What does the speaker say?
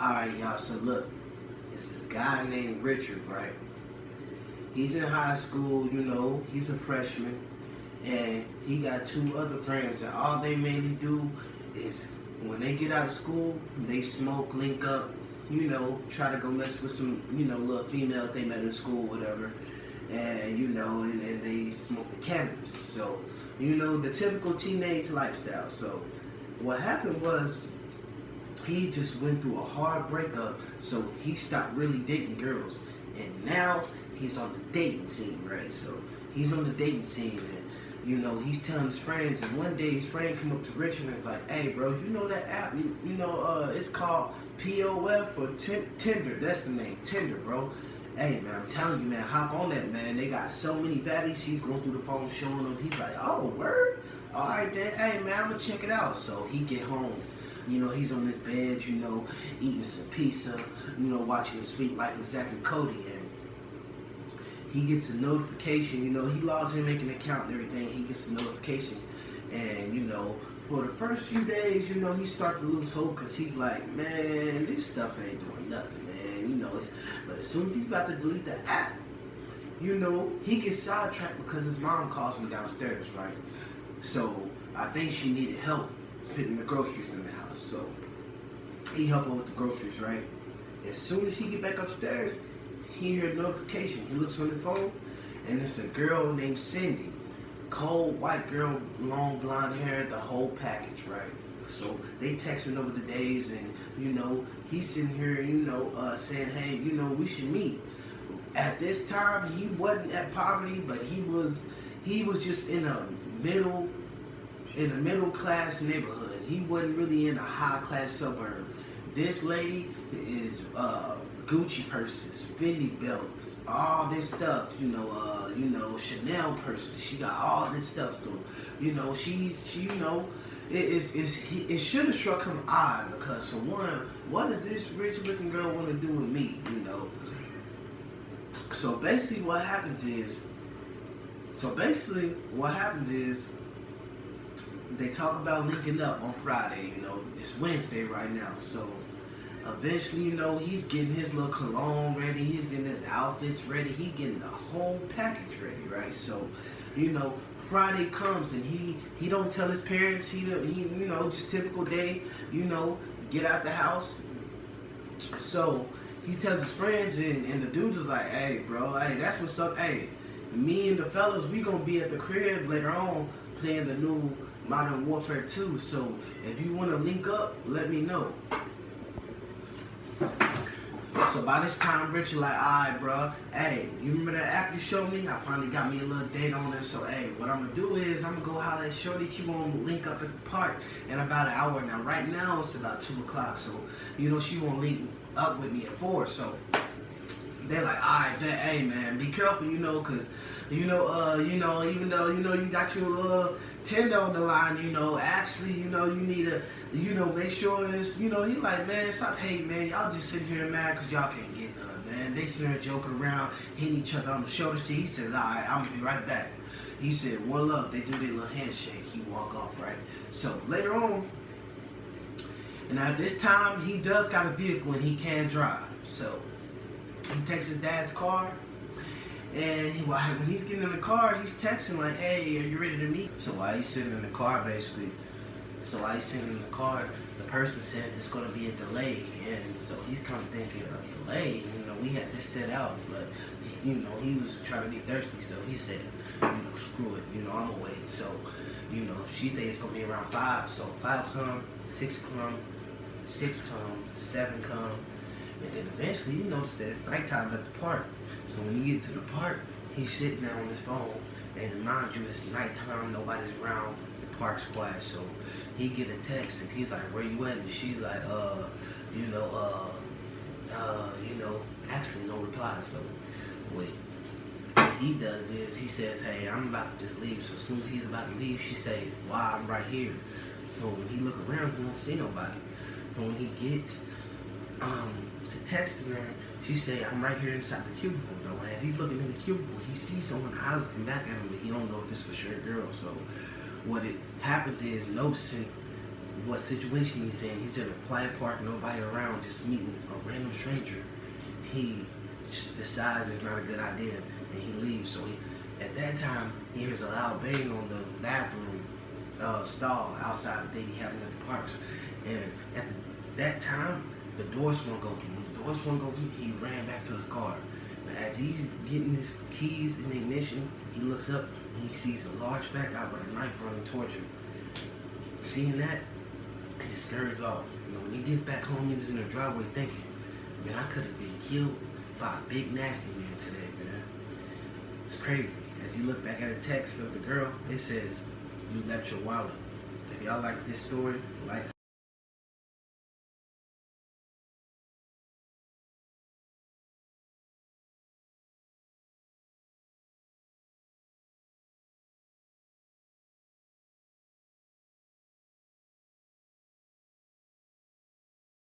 Alright, y'all, so look, it's a guy named Richard, right? He's in high school, he's a freshman, and he got two other friends, and all they mainly do is when they get out of school, they smoke, link up, try to go mess with some, little females they met in school, whatever, and they smoke the cannabis. So, the typical teenage lifestyle. So, what happened was, he just went through a hard breakup, so he stopped really dating girls. And now he's on the dating scene, right? So he's on the dating scene, and he's telling his friends. And one day his friend came up to Richard and was like, "Hey, bro, you know that app? It's called POF or Tinder. That's the name, Tinder, bro. Hey, man, I'm telling you, man, hop on that, man. They got so many baddies." He's going through the phone showing them. He's like, "Oh, word? All right, then. Hey, man, I'm gonna check it out." So he get home. He's on his bed, eating some pizza, watching the Sweet Life with Zach and Cody, and he gets a notification. He logs in, making an account and everything. He gets a notification, and for the first few days, he starts to lose hope because he's like, "Man, this stuff ain't doing nothing, man." But as soon as he's about to delete the app, he gets sidetracked because his mom calls him downstairs, right? So I think she needed help putting the groceries in the house. So he helped her with the groceries, right? As soon as he get back upstairs, he heard a notification. He looks on the phone, and it's a girl named Cindy. Cold, white girl, long blonde hair, the whole package, right? So they texting over the days, and he's sitting here, saying, "Hey, we should meet." At this time, he wasn't at poverty, but he was just in a middle class neighborhood. He wasn't really in a high class suburb. This lady is Gucci purses, Fendi belts, all this stuff. Chanel purses. She got all this stuff. So it should have struck him odd because for one, what does this rich looking girl want to do with me? So basically, what happens is. They talk about linking up on Friday, it's Wednesday right now. So eventually, he's getting his little cologne ready, he's getting his outfits ready, he's getting the whole package ready, right? So, Friday comes and he don't tell his parents, he just typical day, get out the house. So he tells his friends and the dude is like, "Hey, bro, hey, that's what's up. Hey, me and the fellas, we gonna be at the crib later on playing the new Modern Warfare 2, so if you want to link up, let me know." So by this time, Richard like, "Alright, bro, hey, you remember that app you showed me? I finally got me a little date on it, so hey, what I'm going to do is I'm going to go holler at Shorty. She going to link up at the park in about an hour. Now, right now, it's about 2 o'clock, so, she won't link up with me at 4, so they're like, "Alright, hey, man, be careful, because even though, you got your little Tinder on the line, actually, you need to, make sure it's, he like, man, stop hating, man. Y'all just sitting here mad because y'all can't get none, man. They sitting there joking around, hitting each other on the shoulder." See, he says, "All right, I'm going to be right back." He said, "One love." They do their little handshake. He walk off, right? So later on, and at this time, he does got a vehicle and he can drive. So he takes his dad's car. And when he's getting in the car, he's texting like, "Hey, are you ready to meet?" So while he's sitting in the car, the person says there's going to be a delay. And so he's kind of thinking, a delay? We had this set out, but, he was trying to be thirsty. So he said, "Screw it, I'm going to wait." So, she said it's going to be around 5. So 5 come, 6 come, 6 come, 7 come. And then eventually he noticed that it's nighttime at the park. So when you get to the park, he's sitting there on his phone, and mind you, it's nighttime, nobody's around, the park's quiet. So he get a text, and he's like, "Where you at?" And she's like, actually no reply. So what he does is he says, "Hey, I'm about to just leave." So as soon as he's about to leave, she say, "Wow, I'm right here." So when he look around, he don't see nobody. So when he gets to texting her, she say, "I'm right here inside the cubicle." As he's looking in the cubicle, he sees someone eyes looking back at him, but he don't know if it's for sure a girl. So what it happens is, noticing what situation he's in. He's in a quiet park, nobody around, just meeting a random stranger. He just decides it's not a good idea, and he leaves. So at that time, he hears a loud bang on the bathroom stall outside that they be having at the parks. And at that time, the door swung open. When the door swung open, he ran back to his car. And as he's getting his keys in the ignition, he looks up and he sees a large fat guy with a knife running towards him. Seeing that, he scurries off. When he gets back home, he's in the driveway thinking, man, I could have been killed by a big nasty man today, man. It's crazy. As he looked back at a text of the girl, it says, you left your wallet. If y'all like this story, like